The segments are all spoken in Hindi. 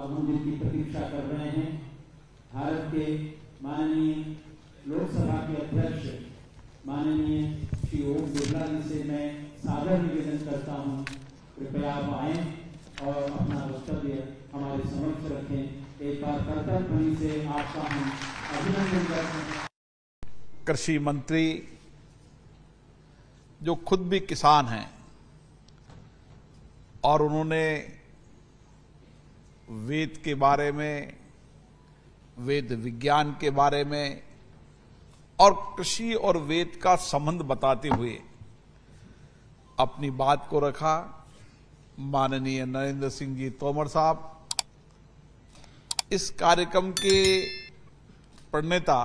अब हम जिनकी प्रतीक्षा कर रहे हैं, भारत के माननीय लोकसभा के अध्यक्ष माननीय श्री ओम बिरला जी से मैं सादर निवेदन करता हूं, कृपया आप आए और अपना वक्तव्य हमारे समक्ष रखें। एक बार करतल ध्वनि से आपका हम अभिनंदन करते हैं। कृषि मंत्री जो खुद भी किसान हैं और उन्होंने वेद के बारे में, वेद विज्ञान के बारे में और कृषि और वेद का संबंध बताते हुए अपनी बात को रखा। माननीय नरेंद्र सिंह जी तोमर साहब इस कार्यक्रम के प्रणेता,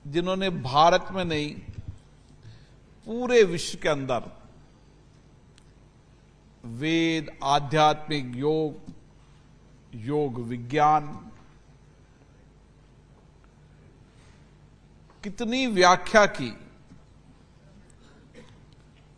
जिन्होंने भारत में नहीं पूरे विश्व के अंदर वेद, आध्यात्मिक योग, योग विज्ञान कितनी व्याख्या की,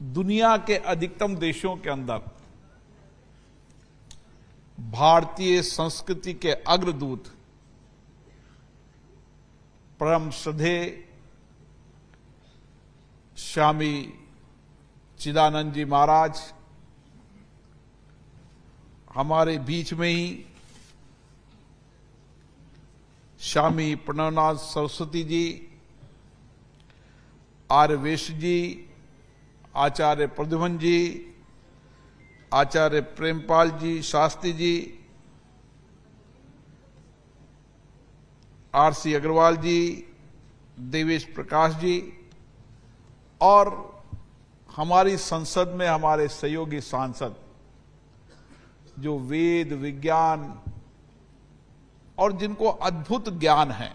दुनिया के अधिकतम देशों के अंदर भारतीय संस्कृति के अग्रदूत परम श्रद्धेय स्वामी चिदानंद जी महाराज हमारे बीच में ही, स्वामी प्रणवनाथ सरस्वती जी, आर्यवेश जी, आचार्य प्रद्युमन जी, आचार्य प्रेमपाल जी शास्त्री जी, आरसी अग्रवाल जी, देवेश प्रकाश जी और हमारी संसद में हमारे सहयोगी सांसद जो वेद विज्ञान और जिनको अद्भुत ज्ञान है,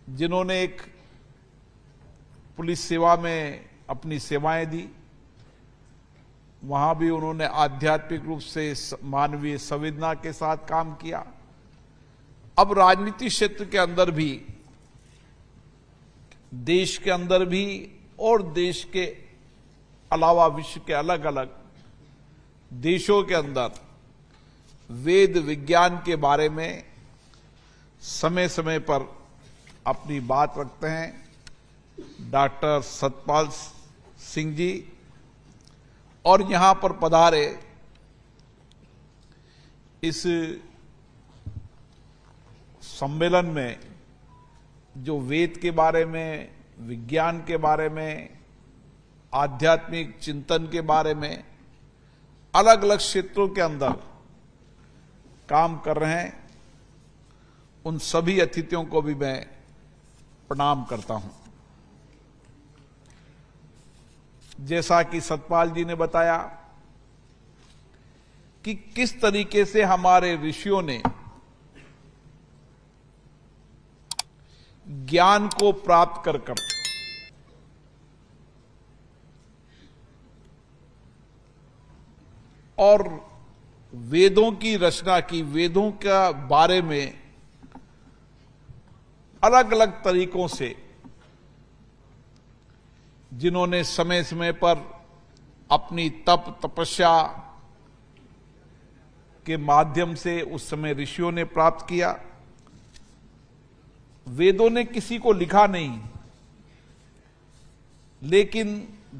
जिन्होंने एक पुलिस सेवा में अपनी सेवाएं दी, वहां भी उन्होंने आध्यात्मिक रूप से मानवीय संवेदना के साथ काम किया। अब राजनीति क्षेत्र के अंदर भी, देश के अंदर भी और देश के अलावा विश्व के अलग अलग देशों के अंदर वेद विज्ञान के बारे में समय समय पर अपनी बात रखते हैं डॉक्टर सतपाल सिंह जी, और यहां पर पधारे इस सम्मेलन में जो वेद के बारे में, विज्ञान के बारे में, आध्यात्मिक चिंतन के बारे में अलग अलग क्षेत्रों के अंदर काम कर रहे हैं, उन सभी अतिथियों को भी मैं प्रणाम करता हूं। जैसा कि सतपाल जी ने बताया कि किस तरीके से हमारे ऋषियों ने ज्ञान को प्राप्त कर और वेदों की रचना की, वेदों के बारे में अलग अलग तरीकों से जिन्होंने समय समय पर अपनी तपस्या के माध्यम से उस समय ऋषियों ने प्राप्त किया। वेदों ने किसी को लिखा नहीं, लेकिन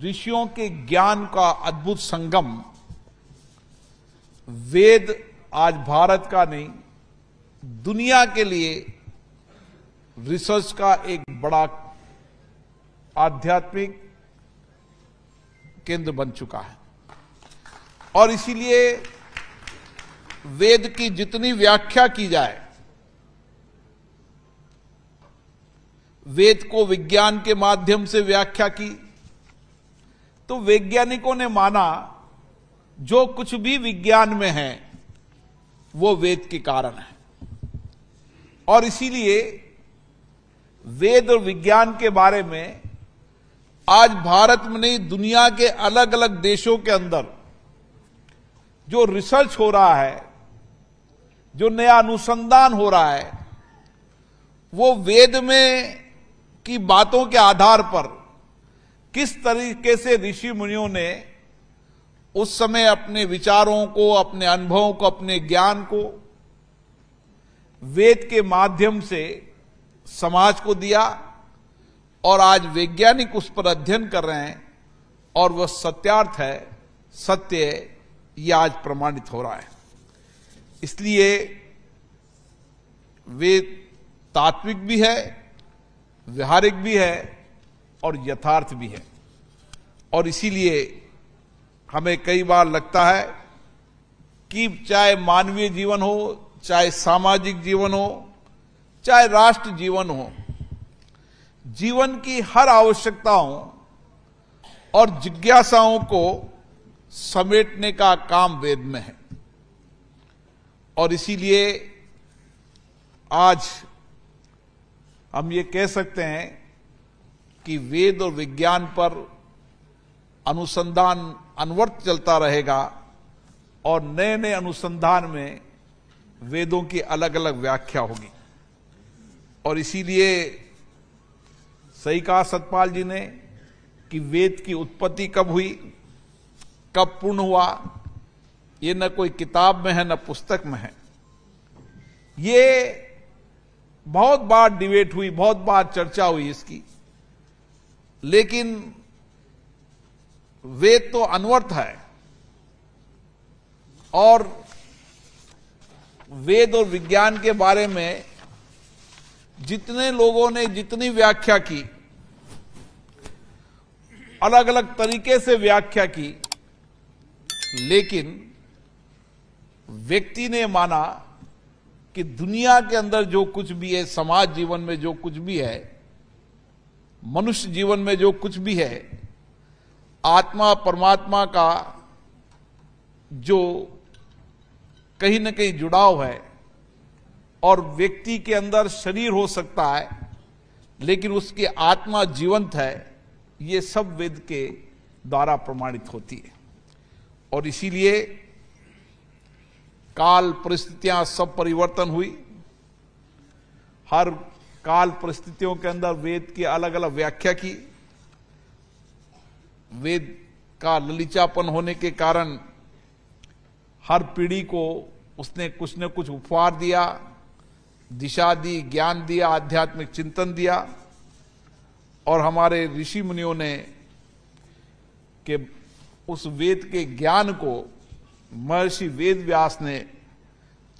ऋषियों के ज्ञान का अद्भुत संगम वेद आज भारत का नहीं, दुनिया के लिए रिसर्च का एक बड़ा आध्यात्मिक केंद्र बन चुका है। और इसीलिए वेद की जितनी व्याख्या की जाए, वेद को विज्ञान के माध्यम से व्याख्या की, तो वैज्ञानिकों ने माना जो कुछ भी विज्ञान में है वो वेद के कारण है। और इसीलिए वेद और विज्ञान के बारे में आज भारत में नहीं, दुनिया के अलग अलग देशों के अंदर जो रिसर्च हो रहा है, जो नया अनुसंधान हो रहा है, वो वेद में की बातों के आधार पर किस तरीके से ऋषि मुनियों ने उस समय अपने विचारों को, अपने अनुभवों को, अपने ज्ञान को वेद के माध्यम से समाज को दिया और आज वैज्ञानिक उस पर अध्ययन कर रहे हैं और वह सत्यार्थ है, सत्य है, यह आज प्रमाणित हो रहा है। इसलिए वेद तात्विक भी है, व्यवहारिक भी है और यथार्थ भी है। और इसीलिए हमें कई बार लगता है कि चाहे मानवीय जीवन हो, चाहे सामाजिक जीवन हो, चाहे राष्ट्र जीवन हो, जीवन की हर आवश्यकताओं और जिज्ञासाओं को समेटने का काम वेद में है। और इसीलिए आज हम ये कह सकते हैं कि वेद और विज्ञान पर अनुसंधान अनवरत चलता रहेगा और नए नए अनुसंधान में वेदों की अलग अलग व्याख्या होगी। और इसीलिए सही कहा सतपाल जी ने कि वेद की उत्पत्ति कब हुई, कब पूर्ण हुआ, ये न कोई किताब में है न पुस्तक में है। ये बहुत बार डिबेट हुई, बहुत बार चर्चा हुई इसकी, लेकिन वेद तो अनवरत है और वेद और विज्ञान के बारे में जितने लोगों ने जितनी व्याख्या की, अलग अलग तरीके से व्याख्या की, लेकिन व्यक्ति ने माना कि दुनिया के अंदर जो कुछ भी है, समाज जीवन में जो कुछ भी है, मनुष्य जीवन में जो कुछ भी है, आत्मा परमात्मा का जो कहीं न कहीं जुड़ाव है और व्यक्ति के अंदर शरीर हो सकता है लेकिन उसकी आत्मा जीवंत है, ये सब वेद के द्वारा प्रमाणित होती है। और इसीलिए काल परिस्थितियां सब परिवर्तन हुई, हर काल परिस्थितियों के अंदर वेद की अलग अलग व्याख्या की। वेद का ललीचापन होने के कारण हर पीढ़ी को उसने कुछ न कुछ उपहार दिया, दिशा दी, ज्ञान दिया, आध्यात्मिक चिंतन दिया। और हमारे ऋषि मुनियों ने कि उस वेद के ज्ञान को महर्षि वेद व्यास ने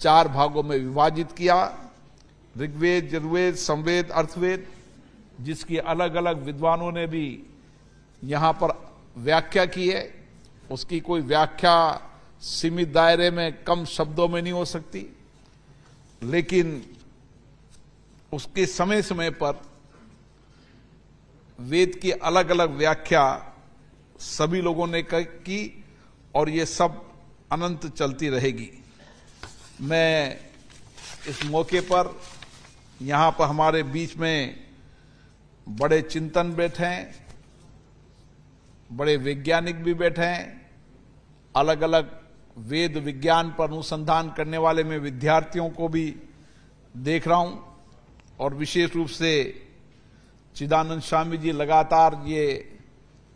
4 भागों में विभाजित किया, ऋग्वेद, यजुर्वेद, समवेद, अर्थवेद, जिसकी अलग अलग विद्वानों ने भी यहां पर व्याख्या की है। उसकी कोई व्याख्या सीमित दायरे में कम शब्दों में नहीं हो सकती, लेकिन उसके समय समय पर वेद की अलग अलग व्याख्या सभी लोगों ने की और ये सब अनंत चलती रहेगी। मैं इस मौके पर यहां पर हमारे बीच में बड़े चिंतन बैठे हैं, बड़े वैज्ञानिक भी बैठे हैं, अलग अलग वेद विज्ञान पर अनुसंधान करने वाले मैं विद्यार्थियों को भी देख रहा हूं और विशेष रूप से चिदानंद स्वामी जी लगातार ये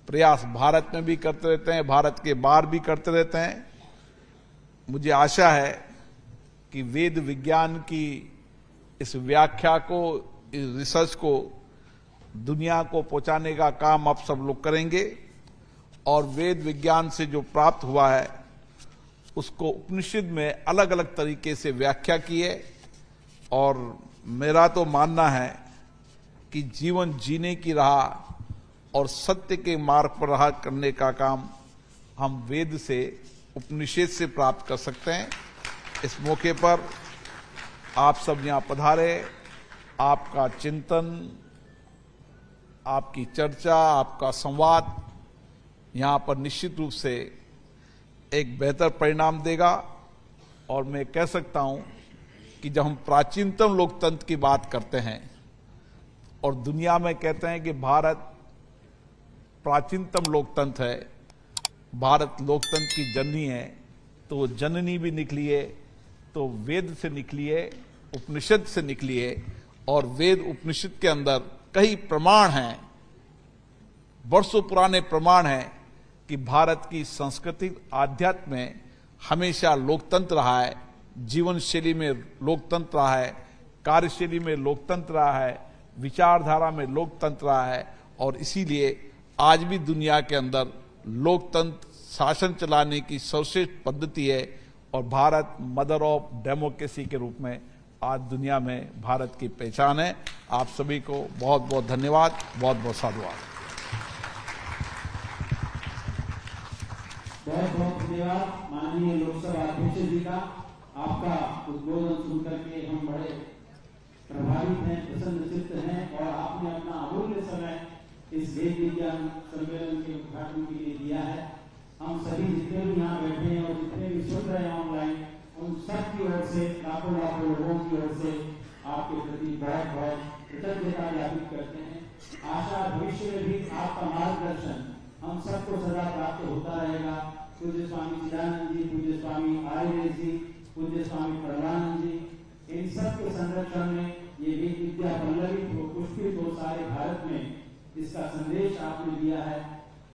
प्रयास भारत में भी करते रहते हैं, भारत के बाहर भी करते रहते हैं। मुझे आशा है कि वेद विज्ञान की इस व्याख्या को, इस रिसर्च को दुनिया को पहुंचाने का काम आप सब लोग करेंगे और वेद विज्ञान से जो प्राप्त हुआ है उसको उपनिषद में अलग अलग तरीके से व्याख्या की है। और मेरा तो मानना है कि जीवन जीने की राह और सत्य के मार्ग पर राह करने का काम हम वेद से, उपनिषद से प्राप्त कर सकते हैं। इस मौके पर आप सब यहां पधारे, आपका चिंतन, आपकी चर्चा, आपका संवाद यहां पर निश्चित रूप से एक बेहतर परिणाम देगा। और मैं कह सकता हूं कि जब हम प्राचीनतम लोकतंत्र की बात करते हैं और दुनिया में कहते हैं कि भारत प्राचीनतम लोकतंत्र है, भारत लोकतंत्र की जननी है, तो जननी भी निकली है तो वेद से निकली है, उपनिषद से निकली है। और वेद उपनिषद के अंदर कई प्रमाण हैं, वर्षों पुराने प्रमाण हैं कि भारत की संस्कृति आध्यात्म में हमेशा लोकतंत्र रहा है, जीवन शैली में लोकतंत्र रहा है, कार्यशैली में लोकतंत्र रहा है, विचारधारा में लोकतंत्र रहा है, और इसीलिए आज भी दुनिया के अंदर लोकतंत्र शासन चलाने की सर्वश्रेष्ठ पद्धति है, और भारत मदर ऑफ डेमोक्रेसी के रूप में आज दुनिया में भारत की पहचान है। आप सभी को बहुत बहुत धन्यवाद, बहुत बहुत साधुवाद। बहुत बहुत धन्यवाद माननीय लोकसभा अध्यक्ष जी का। आपका उद्बोधन सुनकर के हम बड़े प्रभावित हैं, प्रसन्नचित्त हैं, और आपने अपना अमूल्य समय इस वेद विज्ञान सम्मेलन के उद्घाटन के लिए दिया है। हम सभी जितने भी यहाँ बैठे हैं और जितने भी सुन रहे हैं ऑनलाइन, उन सब की ओर से, लाखों लाखों लोगों की ओर से आपके प्रति बहुत बहुत कृतज्ञता ज्ञापित करते हैं। आशा भविष्य में भी आपका मार्गदर्शन हम सबको सदा प्राप्त होता रहेगा। पूज्य स्वामी चिदानंद जी, पूज्य स्वामी आर्यदेव जी, पूज्य स्वामी परमानंद जी, इन सब के संरक्षण में ये विद्या पल्लवित हो, पुष्पित हो सारे भारत में, इसका संदेश आपने दिया है।